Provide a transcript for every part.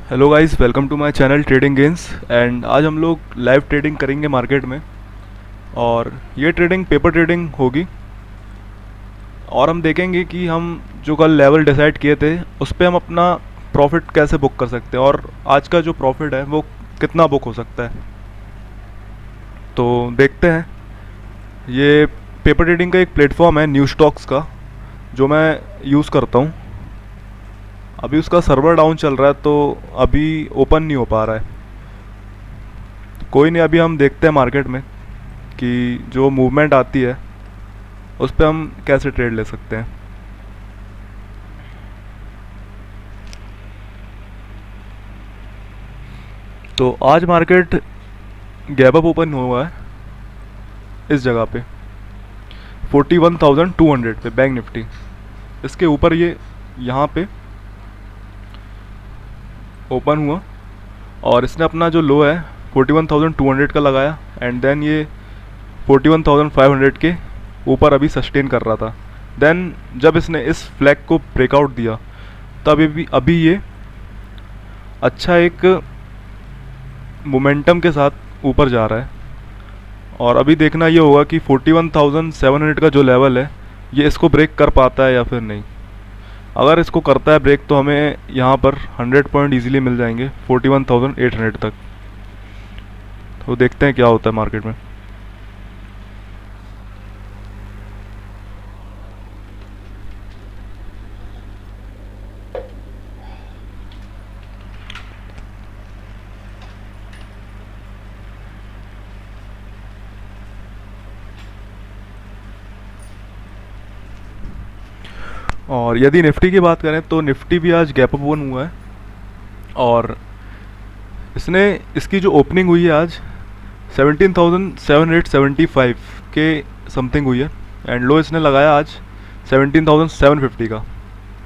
Hello guys, welcome to my channel trading gains. And आज हम लोग लाइव ट्रेडिंग करेंगे मार्केट में। और ये ट्रेडिंग पेपर ट्रेडिंग होगी। और हम देखेंगे कि हम जो कल लेवल डिसाइड किए थे उस पर हम अपना प्रॉफिट कैसे बुक कर सकते हैं, और आज का जो प्रॉफिट है वो कितना बुक हो सकता है। तो देखते हैं। ये पेपर ट्रेडिंग का एक प्लेटफॉर्म है न्यू स्टॉक्स का, जो मैं यूज़ करता हूँ। अभी उसका सर्वर डाउन चल रहा है तो अभी ओपन नहीं हो पा रहा है। कोई नहीं, अभी हम देखते हैं मार्केट में कि जो मूवमेंट आती है उस पर हम कैसे ट्रेड ले सकते हैं। तो आज मार्केट गैप अप ओपन हुआ है इस जगह पे 41,200 पे, बैंक निफ्टी। इसके ऊपर ये यहाँ पे ओपन हुआ और इसने अपना जो लो है 41,200 का लगाया, एंड देन ये 41,500 के ऊपर अभी सस्टेन कर रहा था। देन जब इसने इस फ्लैग को ब्रेकआउट दिया तब अभी ये अच्छा एक मोमेंटम के साथ ऊपर जा रहा है। और अभी देखना ये होगा कि 41,700 का जो लेवल है ये इसको ब्रेक कर पाता है या फिर नहीं। अगर इसको करता है ब्रेक तो हमें यहाँ पर 100 पॉइंट इजीली मिल जाएंगे 41,800 तक। तो देखते हैं क्या होता है मार्केट में। और यदि निफ्टी की बात करें तो निफ्टी भी आज गैप अप ओपन हुआ है। और इसने इसकी जो ओपनिंग हुई है आज 17,775 के समथिंग हुई है, एंड लो इसने लगाया आज 17,750 का,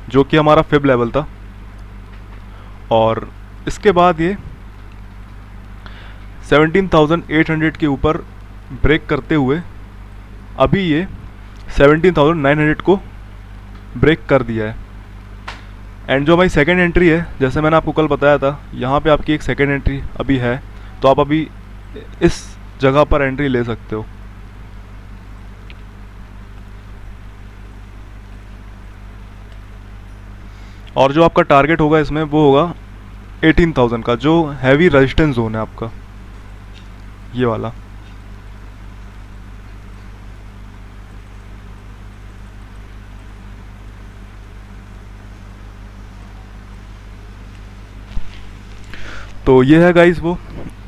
जो कि हमारा फिब लेवल था। और इसके बाद ये 17,800 के ऊपर ब्रेक करते हुए अभी ये 17,900 को ब्रेक कर दिया है। एंड जो हमारी सेकेंड एंट्री है, जैसे मैंने आपको कल बताया था, यहाँ पे आपकी एक सेकेंड एंट्री अभी है, तो आप अभी इस जगह पर एंट्री ले सकते हो। और जो आपका टारगेट होगा इसमें वो होगा 18,000 का, जो हैवी रेजिस्टेंस जोन है आपका, ये वाला। तो ये है गाइस वो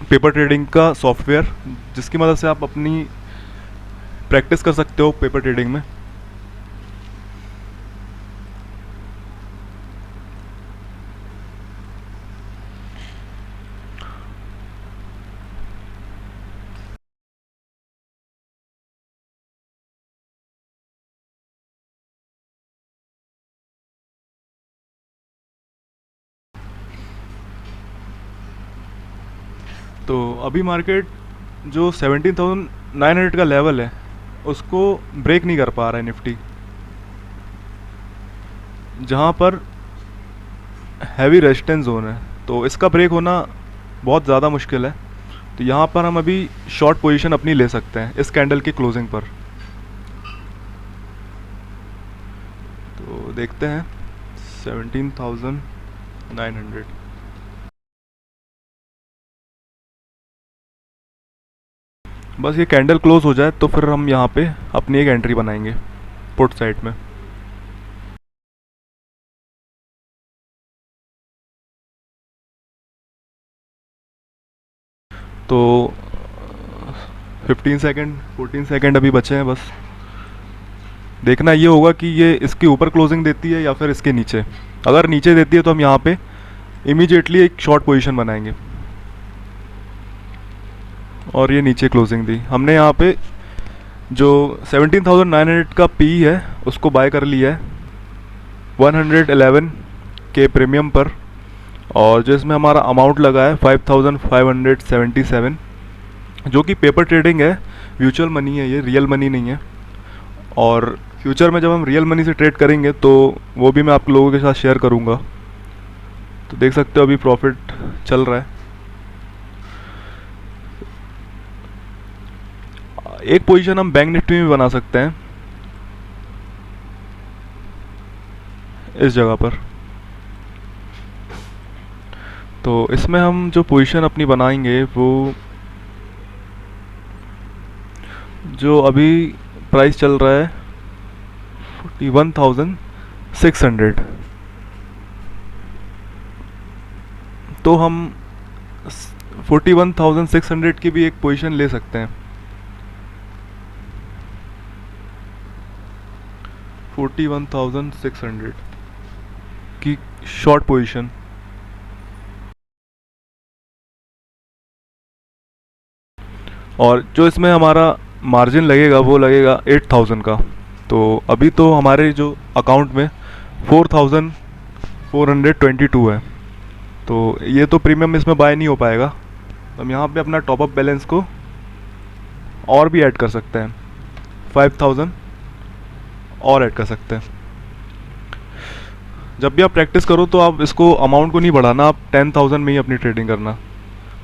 पेपर ट्रेडिंग का सॉफ्टवेयर, जिसकी मदद से आप अपनी प्रैक्टिस कर सकते हो पेपर ट्रेडिंग में। तो अभी मार्केट जो 17,900 का लेवल है उसको ब्रेक नहीं कर पा रहा है निफ्टी, जहाँ पर हैवी रेजिस्टेंस जोन है। तो इसका ब्रेक होना बहुत ज़्यादा मुश्किल है। तो यहाँ पर हम अभी शॉर्ट पोजीशन अपनी ले सकते हैं इस कैंडल की क्लोजिंग पर। तो देखते हैं 17,900। बस ये कैंडल क्लोज हो जाए तो फिर हम यहाँ पे अपनी एक एंट्री बनाएंगे पुट साइड में। तो 15 सेकेंड 14 सेकेंड अभी बचे हैं बस। देखना ये होगा कि ये इसके ऊपर क्लोजिंग देती है या फिर इसके नीचे। अगर नीचे देती है तो हम यहाँ पे इमीडिएटली एक शॉर्ट पोजीशन बनाएंगे। और ये नीचे क्लोजिंग दी हमने, यहाँ पे जो 17,900 का पी है उसको बाय कर लिया है 111 के प्रीमियम पर। और जो इसमें हमारा अमाउंट लगा है 5,577, जो कि पेपर ट्रेडिंग है, म्यूचुअल मनी है, ये रियल मनी नहीं है। और फ्यूचर में जब हम रियल मनी से ट्रेड करेंगे तो वो भी मैं आप लोगों के साथ शेयर करूँगा। तो देख सकते हो अभी प्रॉफिट चल रहा है। एक पोजीशन हम बैंक निफ्टी में बना सकते हैं इस जगह पर। तो इसमें हम जो पोजीशन अपनी बनाएंगे वो जो अभी प्राइस चल रहा है 41,600, तो हम 41,600 की भी एक पोजीशन ले सकते हैं। 41,600 की शॉर्ट पोजीशन। और जो इसमें हमारा मार्जिन लगेगा वो लगेगा 8,000 का। तो अभी तो हमारे जो अकाउंट में 4,422 है, तो ये तो प्रीमियम इसमें बाय नहीं हो पाएगा। तो हम यहाँ पे अपना टॉपअप बैलेंस को और भी ऐड कर सकते हैं, 5,000 और ऐड कर सकते हैं। जब भी आप प्रैक्टिस करो तो आप इसको अमाउंट को नहीं बढ़ाना, आप 10,000 में ही अपनी ट्रेडिंग करना,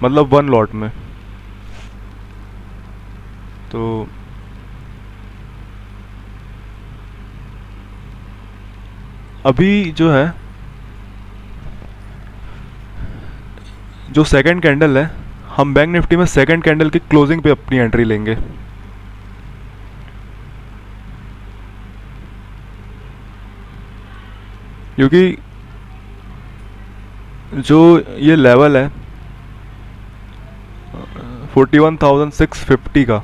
मतलब 1 लॉट में। तो अभी जो है जो सेकंड कैंडल है, हम बैंक निफ्टी में सेकंड कैंडल की क्लोजिंग पे अपनी एंट्री लेंगे। क्योंकि जो ये लेवल है 41,650 का,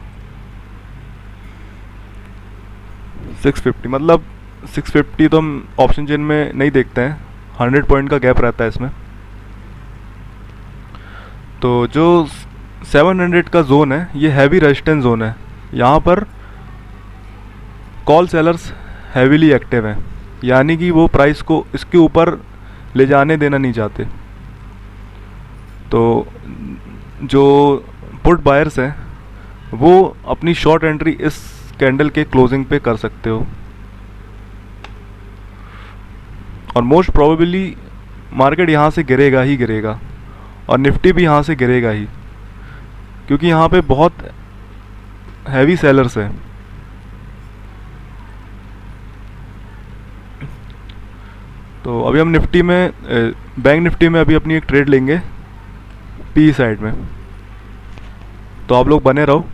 650 मतलब 650 तो हम ऑप्शन चेन में नहीं देखते हैं, 100 पॉइंट का गैप रहता है इसमें। तो जो 700 का जोन है ये हैवी रेजिस्टेंस जोन है। यहाँ पर कॉल सेलर्स हैवीली एक्टिव हैं, यानी कि वो प्राइस को इसके ऊपर ले जाने देना नहीं चाहते। तो जो पुट बायर्स हैं वो अपनी शॉर्ट एंट्री इस कैंडल के क्लोजिंग पे कर सकते हो। और मोस्ट प्रोबेबली मार्केट यहाँ से गिरेगा ही गिरेगा, और निफ्टी भी यहाँ से गिरेगा ही, क्योंकि यहाँ पे बहुत हैवी सेलर्स हैं। तो अभी हम निफ्टी में बैंक निफ्टी में अभी अपनी एक ट्रेड लेंगे पी साइड में, तो आप लोग बने रहो।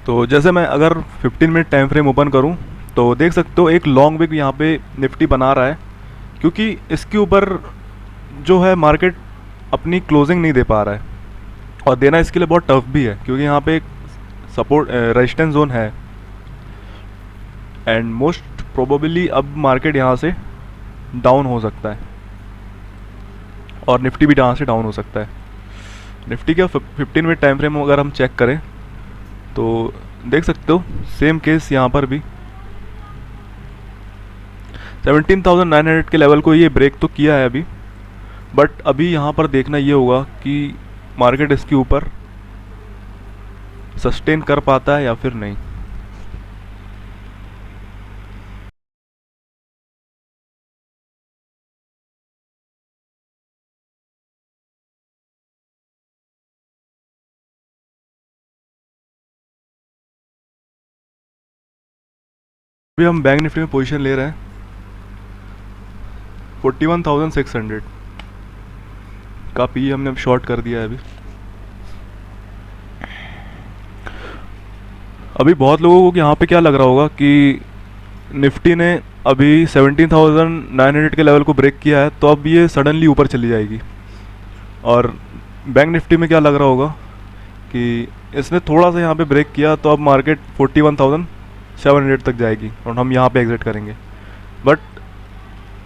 तो जैसे मैं अगर 15 मिनट टाइम फ्रेम ओपन करूं तो देख सकते हो एक लॉन्ग विक यहाँ पे निफ्टी बना रहा है, क्योंकि इसके ऊपर जो है मार्केट अपनी क्लोजिंग नहीं दे पा रहा है, और देना इसके लिए बहुत टफ भी है, क्योंकि यहाँ पे एक सपोर्ट रेजिस्टेंस जोन है। एंड मोस्ट प्रोबेबली अब मार्केट यहाँ से डाउन हो सकता है, और निफ्टी भी यहाँ से डाउन हो सकता है। निफ्टी का 15 मिनट टाइम फ्रेम अगर हम चेक करें तो देख सकते हो सेम केस यहाँ पर भी 17,900 के लेवल को ये ब्रेक तो किया है अभी, बट अभी यहाँ पर देखना ये होगा कि मार्केट इसके ऊपर सस्टेन कर पाता है या फिर नहीं। अभी हम बैंक निफ्टी में पोजीशन ले रहे हैं 41,600 का पी हमने शॉर्ट कर दिया है अभी बहुत लोगों को यहाँ पे क्या लग रहा होगा कि निफ्टी ने अभी 17,900 के लेवल को ब्रेक किया है, तो अब ये सडनली ऊपर चली जाएगी। और बैंक निफ्टी में क्या लग रहा होगा कि इसने थोड़ा सा यहाँ पे ब्रेक किया तो अब मार्केट 41,700 तक जाएगी और हम यहाँ पे एग्जिट करेंगे। बट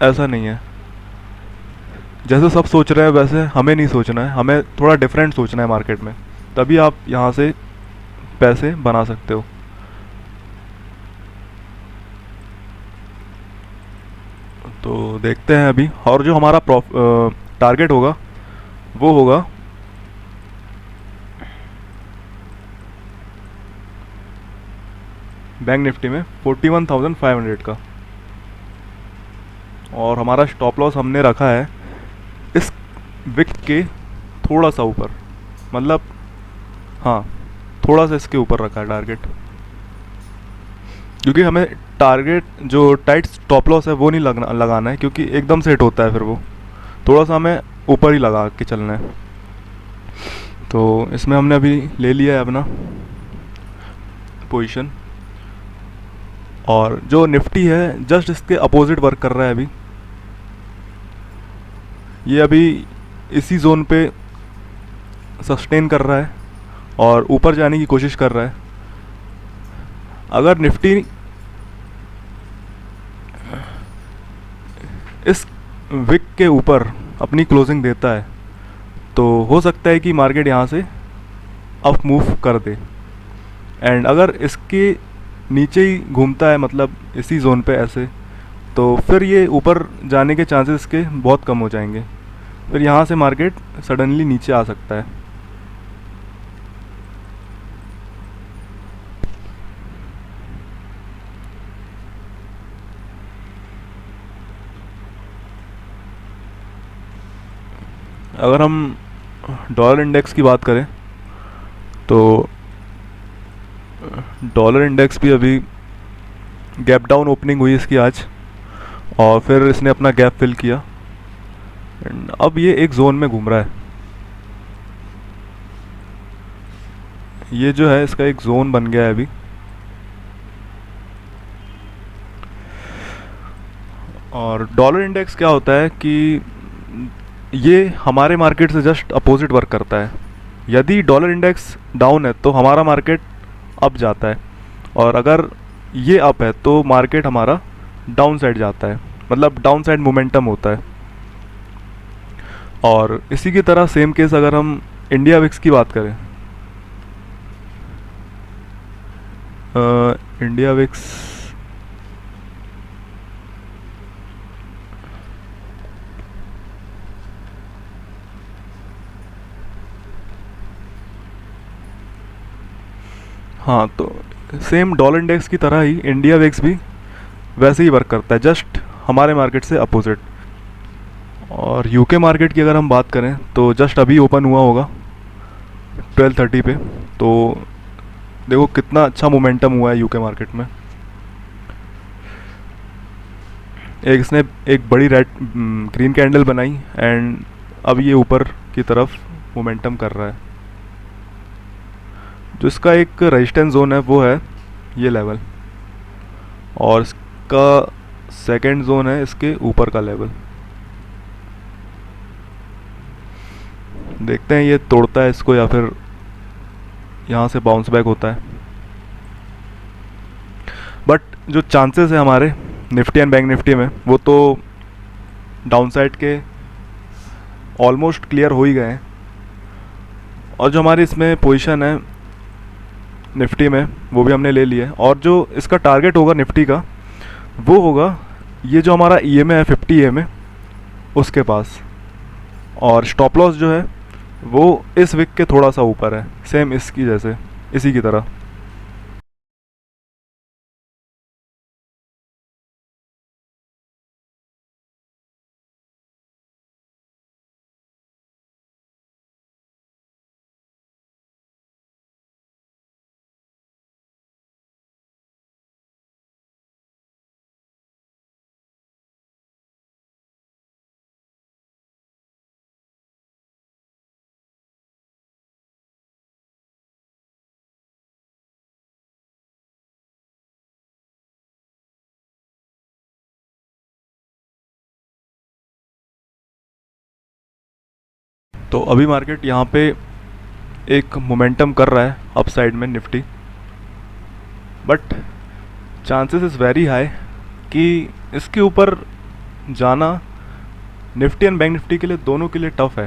ऐसा नहीं है, जैसे सब सोच रहे हैं वैसे हमें नहीं सोचना है, हमें थोड़ा डिफरेंट सोचना है मार्केट में, तभी आप यहाँ से पैसे बना सकते हो। तो देखते हैं अभी। और जो हमारा टारगेट होगा वो होगा बैंक निफ्टी में 41,500 का, और हमारा स्टॉप लॉस हमने रखा है इस विक के थोड़ा सा ऊपर, मतलब हाँ थोड़ा सा इसके ऊपर रखा है टारगेट, क्योंकि हमें टारगेट जो टाइट स्टॉप लॉस है वो नहीं लगाना है, क्योंकि एकदम से हिट होता है फिर वो, थोड़ा सा हमें ऊपर ही लगा के चलना है। तो इसमें हमने अभी ले लिया है अपना पोजीशन, और जो निफ्टी है जस्ट इसके अपोजिट वर्क कर रहा है अभी। ये अभी इसी जोन पे सस्टेन कर रहा है और ऊपर जाने की कोशिश कर रहा है। अगर निफ्टी इस विक के ऊपर अपनी क्लोजिंग देता है तो हो सकता है कि मार्केट यहाँ से अप मूव कर दे, एंड अगर इसके नीचे ही घूमता है, मतलब इसी जोन पे ऐसे, तो फिर ये ऊपर जाने के चांसेस इसके बहुत कम हो जाएंगे, फिर यहाँ से मार्केट सडनली नीचे आ सकता है। अगर हम डॉलर इंडेक्स की बात करें तो डॉलर इंडेक्स भी अभी गैप डाउन ओपनिंग हुई इसकी आज, और फिर इसने अपना गैप फिल किया, एंड अब ये एक जोन में घूम रहा है। ये जो है इसका एक जोन बन गया है अभी। और डॉलर इंडेक्स क्या होता है कि ये हमारे मार्केट से जस्ट अपोजिट वर्क करता है। यदि डॉलर इंडेक्स डाउन है तो हमारा मार्केट अप जाता है, और अगर ये अप है तो मार्केट हमारा डाउन साइड जाता है, मतलब डाउन साइड मोमेंटम होता है। और इसी की तरह सेम केस अगर हम इंडिया विक्स की बात करें, इंडिया विक्स हाँ, तो सेम डॉलर इंडेक्स की तरह ही इंडिया विक्स भी वैसे ही वर्क करता है, जस्ट हमारे मार्केट से अपोजिट। और यूके मार्केट की अगर हम बात करें तो जस्ट अभी ओपन हुआ होगा 12:30 पे, तो देखो कितना अच्छा मोमेंटम हुआ है यूके मार्केट में। एक इसने एक बड़ी रेड ग्रीन कैंडल बनाई, एंड अब ये ऊपर की तरफ मोमेंटम कर रहा है। जो इसका एक रेजिस्टेंस जोन है वो है ये लेवल, और इसका सेकंड जोन है इसके ऊपर का लेवल। देखते हैं ये तोड़ता है इसको या फिर यहाँ से बाउंस बैक होता है। बट जो चांसेस है हमारे निफ्टी एंड बैंक निफ्टी में, वो तो डाउनसाइड के ऑलमोस्ट क्लियर हो ही गए हैं। और जो हमारी इसमें पोजीशन है निफ्टी में वो भी हमने ले लिया है, और जो इसका टारगेट होगा निफ्टी का वो होगा ये जो हमारा EMA है 50 EMA उसके पास, और स्टॉप लॉस जो है वो इस विक के थोड़ा सा ऊपर है, सेम इसकी जैसे, इसी की तरह। तो अभी मार्केट यहाँ पे एक मोमेंटम कर रहा है अपसाइड में Nifty, but chances is very high कि इसके ऊपर जाना निफ्टी एंड बैंक निफ्टी के लिए दोनों के लिए टफ़ है।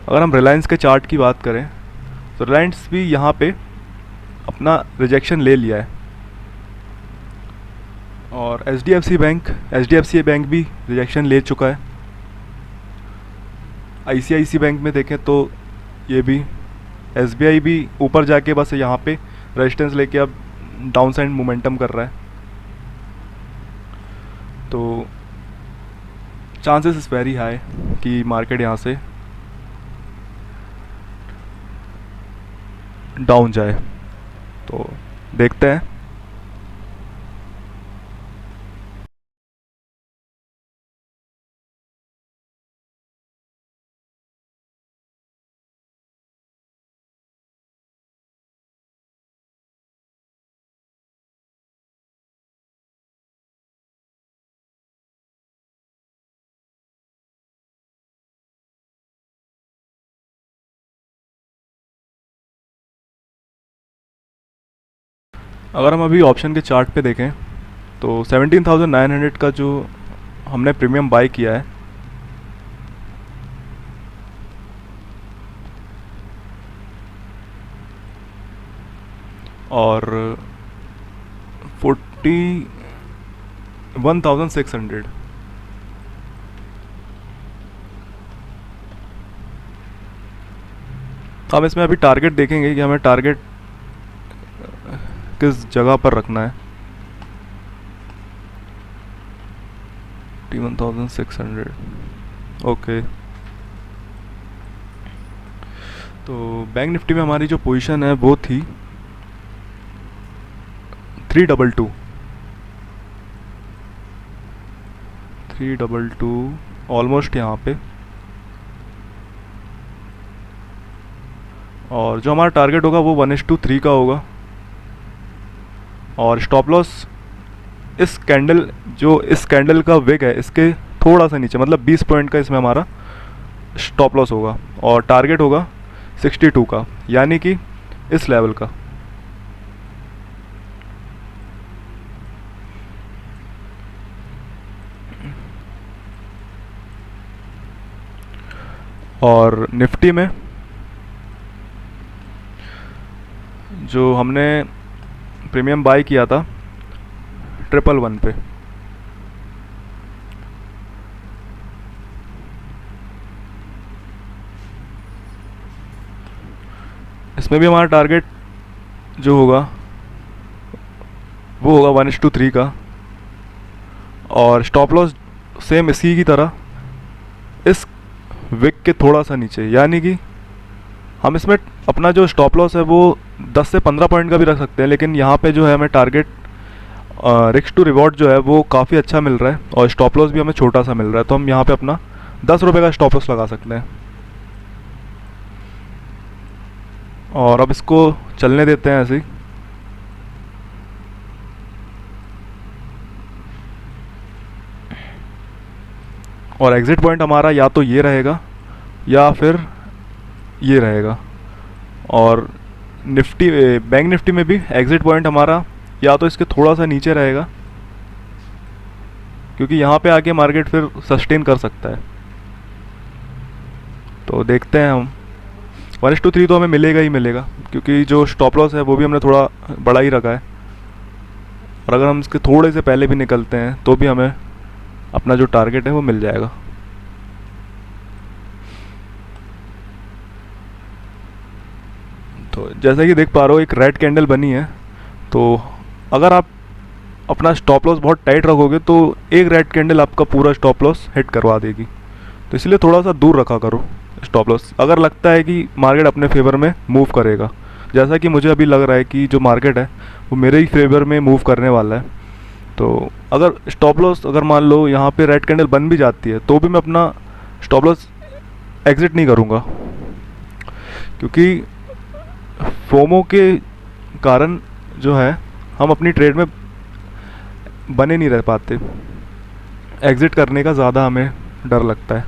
अगर हम रिलायंस के चार्ट की बात करें तो रिलायंस भी यहाँ पे अपना रिजेक्शन ले लिया है, और H D F C bank भी रिजेक्शन ले चुका है। ICICI बैंक में देखें तो ये भी, SBI भी ऊपर जाके बस यहाँ पे रेजिस्टेंस लेके अब डाउन साइड मोमेंटम कर रहा है। तो चांसेस इज़ वेरी हाई कि मार्केट यहाँ से डाउन जाए। तो देखते हैं। अगर हम अभी ऑप्शन के चार्ट पे देखें तो 17,900 का जो हमने प्रीमियम बाई किया है, और 41,600, हम इसमें अभी टारगेट देखेंगे कि हमें टारगेट किस जगह पर रखना है। 41,600, ओके। तो बैंक निफ्टी में हमारी जो पोजीशन है वो थी 322, 322 ऑलमोस्ट यहाँ पे। और जो हमारा टारगेट होगा वो 1:3 का होगा। और स्टॉप लॉस इस कैंडल, जो इस कैंडल का विग है इसके थोड़ा सा नीचे, मतलब 20 पॉइंट का इसमें हमारा स्टॉप लॉस होगा। और टारगेट होगा 62 का, यानी कि इस लेवल का। और निफ्टी में जो हमने प्रीमियम बाई किया था 111 पे, इसमें भी हमारा टारगेट जो होगा वो होगा 1:3 का। और स्टॉप लॉस सेम इसी की तरह इस विक के थोड़ा सा नीचे, यानी कि हम इसमें अपना जो स्टॉप लॉस है वो 10 से 15 पॉइंट का भी रख सकते हैं, लेकिन यहाँ पे जो है हमें टारगेट रिस्क टू रिवॉर्ड जो है वो काफ़ी अच्छा मिल रहा है और स्टॉप लॉस भी हमें छोटा सा मिल रहा है। तो हम यहाँ पे अपना 10 रुपये का स्टॉप लॉस लगा सकते हैं। और अब इसको चलने देते हैं ऐसे ही। और एग्ज़िट पॉइंट हमारा या तो ये रहेगा या फिर ये रहेगा। और निफ्टी, बैंक निफ्टी में भी एग्ज़िट पॉइंट हमारा या तो इसके थोड़ा सा नीचे रहेगा, क्योंकि यहाँ पे आके मार्केट फिर सस्टेन कर सकता है। तो देखते हैं हम। 1:3 तो हमें मिलेगा ही मिलेगा, क्योंकि जो स्टॉप लॉस है वो भी हमने थोड़ा बड़ा ही रखा है। और अगर हम इसके थोड़े से पहले भी निकलते हैं तो भी हमें अपना जो टारगेट है वो मिल जाएगा। तो जैसा कि देख पा रहे हो एक रेड कैंडल बनी है। तो अगर आप अपना स्टॉप लॉस बहुत टाइट रखोगे तो एक रेड कैंडल आपका पूरा स्टॉप लॉस हिट करवा देगी। तो इसलिए थोड़ा सा दूर रखा करो स्टॉप लॉस, अगर लगता है कि मार्केट अपने फेवर में मूव करेगा। जैसा कि मुझे अभी लग रहा है कि जो मार्केट है वो मेरे ही फेवर में मूव करने वाला है। तो अगर स्टॉप लॉस, अगर मान लो यहाँ पे रेड कैंडल बन भी जाती है तो भी मैं अपना स्टॉप लॉस एग्ज़िट नहीं करूँगा, क्योंकि फोमो के कारण जो है हम अपनी ट्रेड में बने नहीं रह पाते। एग्ज़िट करने का ज़्यादा हमें डर लगता है।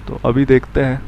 तो अभी देखते हैं।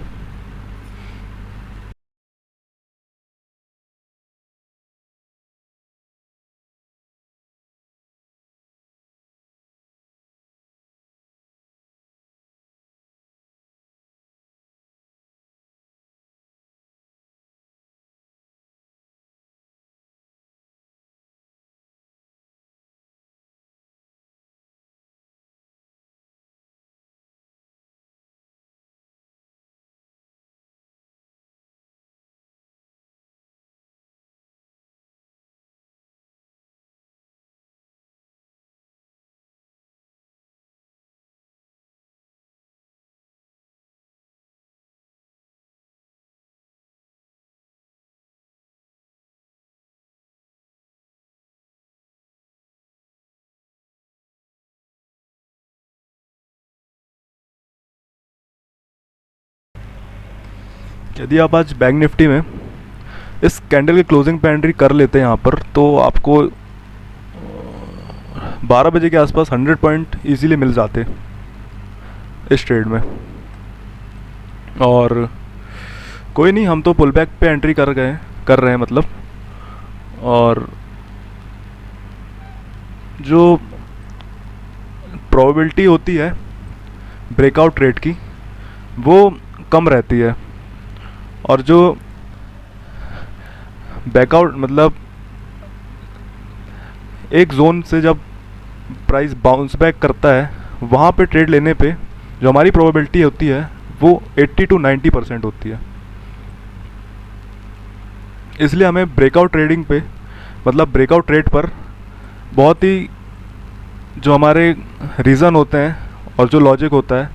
यदि आप आज बैंक निफ्टी में इस कैंडल के क्लोजिंग पे एंट्री कर लेते हैं यहाँ पर, तो आपको 12 बजे के आसपास 100 पॉइंट ईजीली मिल जाते इस ट्रेड में। और कोई नहीं, हम तो पुल बैक पे एंट्री कर रहे हैं मतलब। और जो प्रोबेबिलिटी होती है ब्रेकआउट ट्रेड की वो कम रहती है, और जो बैकआउट मतलब एक जोन से जब प्राइस बाउंस बैक करता है वहाँ पे ट्रेड लेने पे जो हमारी प्रोबेबिलिटी होती है वो 80 to 90% होती है। इसलिए हमें ब्रेकआउट ट्रेडिंग पे मतलब ब्रेकआउट ट्रेड पर बहुत ही जो हमारे रीज़न होते हैं और जो लॉजिक होता है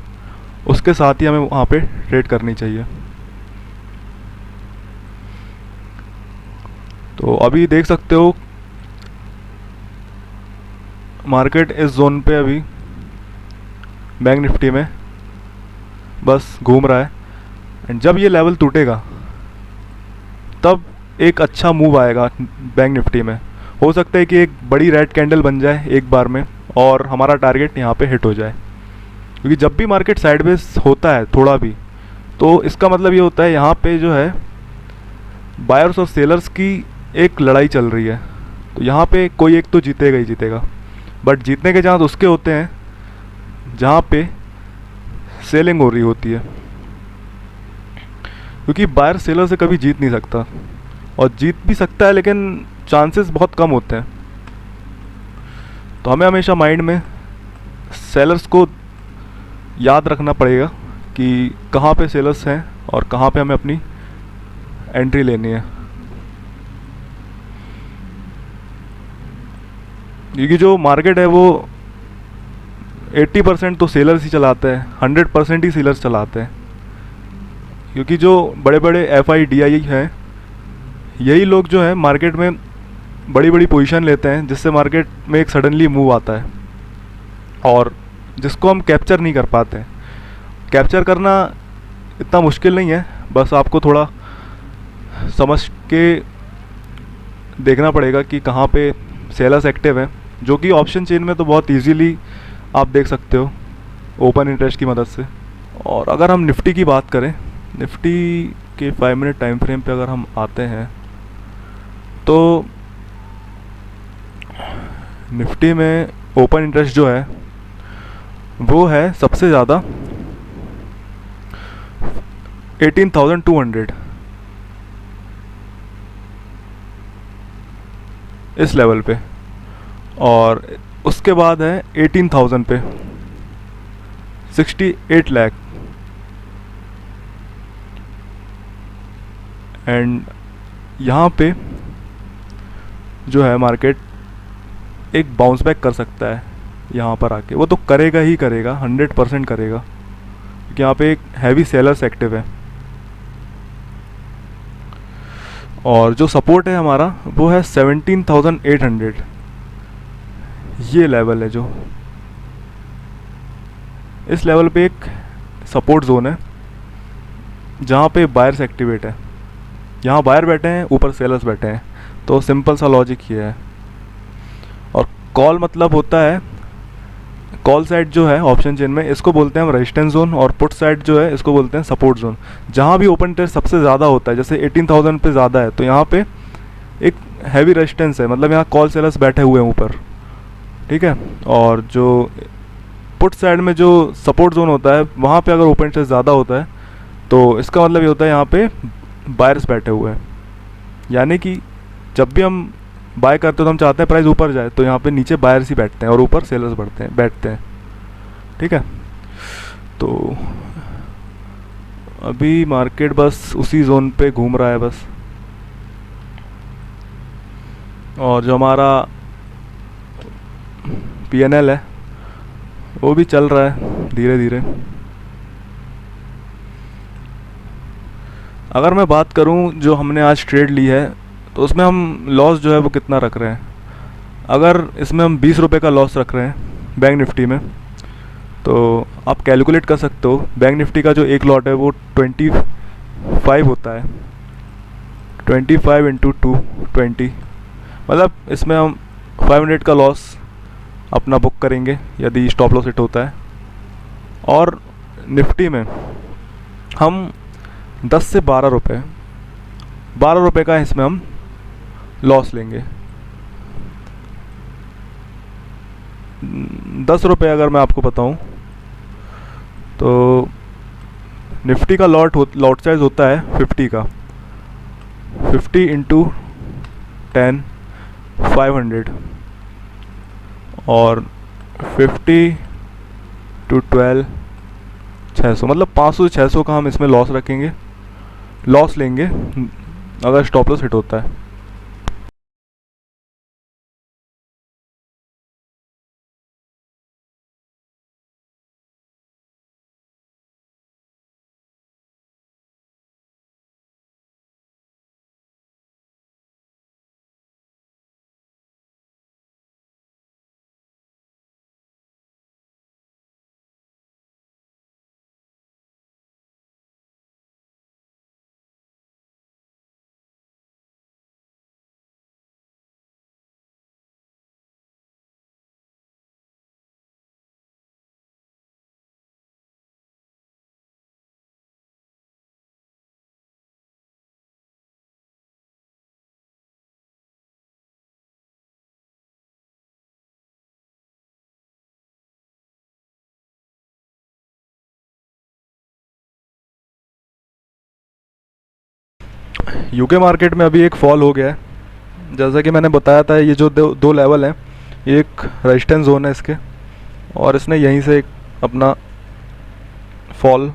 उसके साथ ही हमें वहाँ पे ट्रेड करनी चाहिए। तो अभी देख सकते हो मार्केट इस जोन पे अभी बैंक निफ्टी में बस घूम रहा है, एंड जब ये लेवल टूटेगा तब एक अच्छा मूव आएगा बैंक निफ्टी में। हो सकता है कि एक बड़ी रेड कैंडल बन जाए एक बार में और हमारा टारगेट यहाँ पे हिट हो जाए, क्योंकि जब भी मार्केट साइडवेज होता है थोड़ा भी, तो इसका मतलब ये होता है यहाँ पे जो है बायर्स और सेलर्स की एक लड़ाई चल रही है। तो यहाँ पे कोई एक तो जीतेगा ही जीतेगा, बट जीतने के चांस उसके होते हैं जहाँ पे सेलिंग हो रही होती है, क्योंकि बायर सेलर से कभी जीत नहीं सकता, और जीत भी सकता है लेकिन चांसेस बहुत कम होते हैं। तो हमें हमेशा माइंड में सेलर्स को याद रखना पड़ेगा कि कहाँ पे सेलर्स हैं और कहाँ पे हमें अपनी एंट्री लेनी है, क्योंकि जो मार्केट है वो 80% तो सेलर्स ही चलाते हैं, 100% ही सेलर्स चलाते हैं। क्योंकि जो बड़े बड़े FIDI हैं यही लोग जो है मार्केट में बड़ी बड़ी पोजीशन लेते हैं, जिससे मार्केट में एक सडनली मूव आता है और जिसको हम कैप्चर नहीं कर पाते हैं। कैप्चर करना इतना मुश्किल नहीं है, बस आपको थोड़ा समझ के देखना पड़ेगा कि कहाँ पे सेलर्स एक्टिव हैं, जो कि ऑप्शन चेन में तो बहुत इजीली आप देख सकते हो ओपन इंटरेस्ट की मदद से। और अगर हम निफ्टी की बात करें, निफ्टी के 5 मिनट टाइम फ्रेम पे अगर हम आते हैं तो निफ्टी में ओपन इंटरेस्ट जो है वो है सबसे ज़्यादा 18,200 इस लेवल पे, और उसके बाद है 18,000 पे 68 लाख, एंड यहाँ पे जो है मार्केट एक बाउंस बैक कर सकता है यहाँ पर आके। वो तो करेगा ही करेगा, 100% करेगा, क्योंकि यहाँ पे एक हैवी सेलर्स एक्टिव है। और जो सपोर्ट है हमारा वो है 17,800, ये लेवल है जो इस लेवल पे एक सपोर्ट जोन है जहाँ पे बायर्स एक्टिवेट है। यहाँ बायर बैठे हैं, ऊपर सेलर्स बैठे हैं, तो सिंपल सा लॉजिक ये है। और कॉल मतलब होता है, कॉल साइड जो है ऑप्शन चेन में इसको बोलते हैं हम रेजिस्टेंस जोन, और पुट साइड जो है इसको बोलते हैं सपोर्ट जोन। जहाँ भी ओपन इंटरेस्ट सबसे ज़्यादा होता है, जैसे 18,000 पे ज़्यादा है, तो यहाँ पे एक हैवी रेजिस्टेंस है, मतलब यहाँ कॉल सेलर्स बैठे हुए हैं ऊपर, ठीक है। और जो पुट साइड में जो सपोर्ट जोन होता है वहाँ पे अगर ओपन इंटरेस्ट ज़्यादा होता है तो इसका मतलब ये होता है यहाँ पे बायर्स बैठे हुए हैं। यानी कि जब भी हम बाय करते हो तो हम चाहते हैं प्राइस ऊपर जाए, तो यहाँ पे नीचे बायर्स ही बैठते हैं और ऊपर सेलर्स बैठते हैं, ठीक है। तो अभी मार्केट बस उसी जोन पे घूम रहा है बस, और जो हमारा PNL है वो भी चल रहा है धीरे धीरे। अगर मैं बात करूं जो हमने आज ट्रेड ली है, तो उसमें हम लॉस जो है वो कितना रख रहे हैं। अगर इसमें हम 20 रुपये का लॉस रख रहे हैं बैंक निफ्टी में, तो आप कैलकुलेट कर सकते हो बैंक निफ्टी का जो एक लॉट है वो 20 5 होता है, 25 इंटू 2 20, मतलब इसमें हम 500 का लॉस अपना बुक करेंगे यदि स्टॉप लॉस हिट होता है। और निफ्टी में हम 10 से 12 रुपये का इसमें हम लॉस लेंगे। 10 रुपये अगर मैं आपको बताऊं तो निफ्टी का लॉट साइज होता है 50 का, 50 इंटू 10 500, और 50 टू 12 600, मतलब 500 से 600 का हम इसमें लॉस लेंगे अगर स्टॉप लॉस हिट होता है। यूके मार्केट में अभी एक फॉल हो गया है, जैसा कि मैंने बताया था। ये जो दो लेवल हैं, एक रेजिस्टेंस जोन है इसके, और इसने यहीं से एक अपना फॉल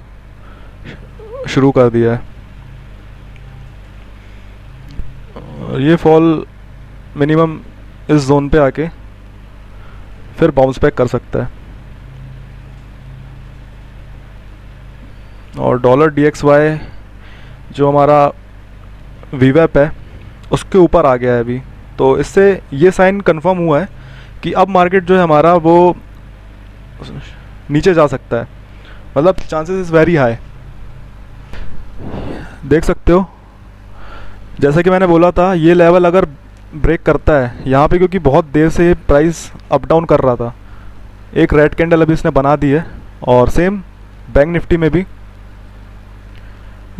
शुरू कर दिया है। और ये फॉल मिनिमम इस जोन पे आके फिर बाउंस बैक कर सकता है। और डॉलर DXY जो हमारा वीवैप है उसके ऊपर आ गया है अभी, तो इससे ये साइन कंफर्म हुआ है कि अब मार्केट जो है हमारा वो नीचे जा सकता है, मतलब चांसेस इज़ वेरी हाई। देख सकते हो जैसा कि मैंने बोला था, ये लेवल अगर ब्रेक करता है यहाँ पे, क्योंकि बहुत देर से प्राइस अप डाउन कर रहा था, एक रेड कैंडल अभी इसने बना दी है। और सेम बैंक निफ्टी में भी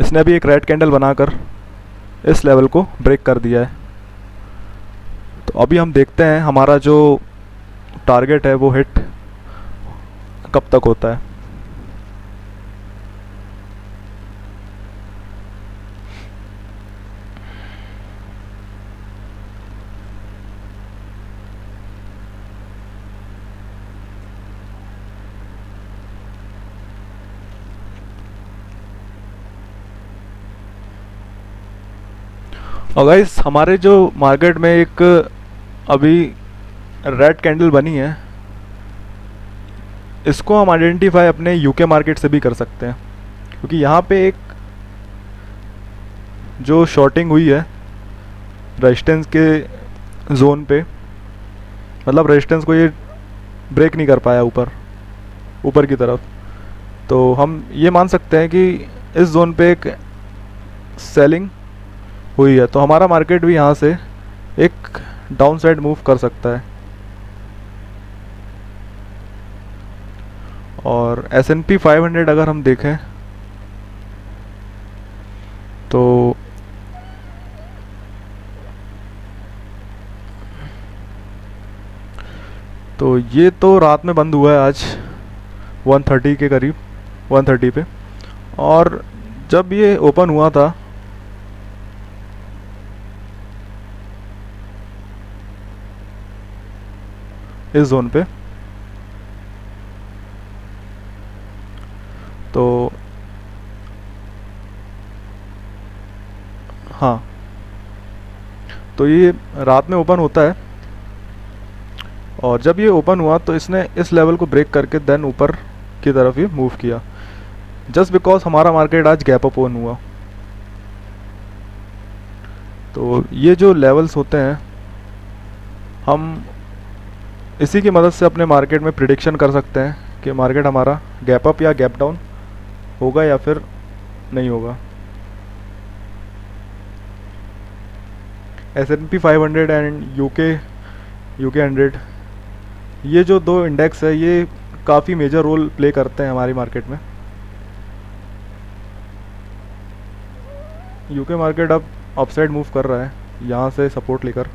इसने अभी एक रेड कैंडल बनाकर इस लेवल को ब्रेक कर दिया है। तो अभी हम देखते हैं हमारा जो टारगेट है वो हिट कब तक होता है। और गाइस हमारे जो मार्केट में एक अभी रेड कैंडल बनी है, इसको हम आइडेंटिफाई अपने यूके मार्केट से भी कर सकते हैं, क्योंकि यहाँ पे एक जो शॉर्टिंग हुई है रेजिस्टेंस के जोन पे, मतलब रेजिस्टेंस को ये ब्रेक नहीं कर पाया ऊपर की तरफ, तो हम ये मान सकते हैं कि इस जोन पे एक सेलिंग हुई है। तो हमारा मार्केट भी यहाँ से एक डाउन साइड मूव कर सकता है। और S&P 500 अगर हम देखें तो ये तो रात में बंद हुआ है आज 130 के करीब, 130 पे। और जब ये ओपन हुआ था इस जोन पे, तो हाँ, तो ये रात में ओपन होता है, और जब ये ओपन हुआ तो इसने इस लेवल को ब्रेक करके देन ऊपर की तरफ ये मूव किया, जस्ट बिकॉज हमारा मार्केट आज गैप अप ओपन हुआ। तो ये जो लेवल्स होते हैं, हम इसी की मदद से अपने मार्केट में प्रिडिक्शन कर सकते हैं कि मार्केट हमारा गैप अप या गैप डाउन होगा या फिर नहीं होगा। S&P 500 एंड यूके 100, ये जो दो इंडेक्स है ये काफ़ी मेजर रोल प्ले करते हैं हमारी मार्केट में। यूके मार्केट अब अपसाइड मूव कर रहा है यहाँ से सपोर्ट लेकर।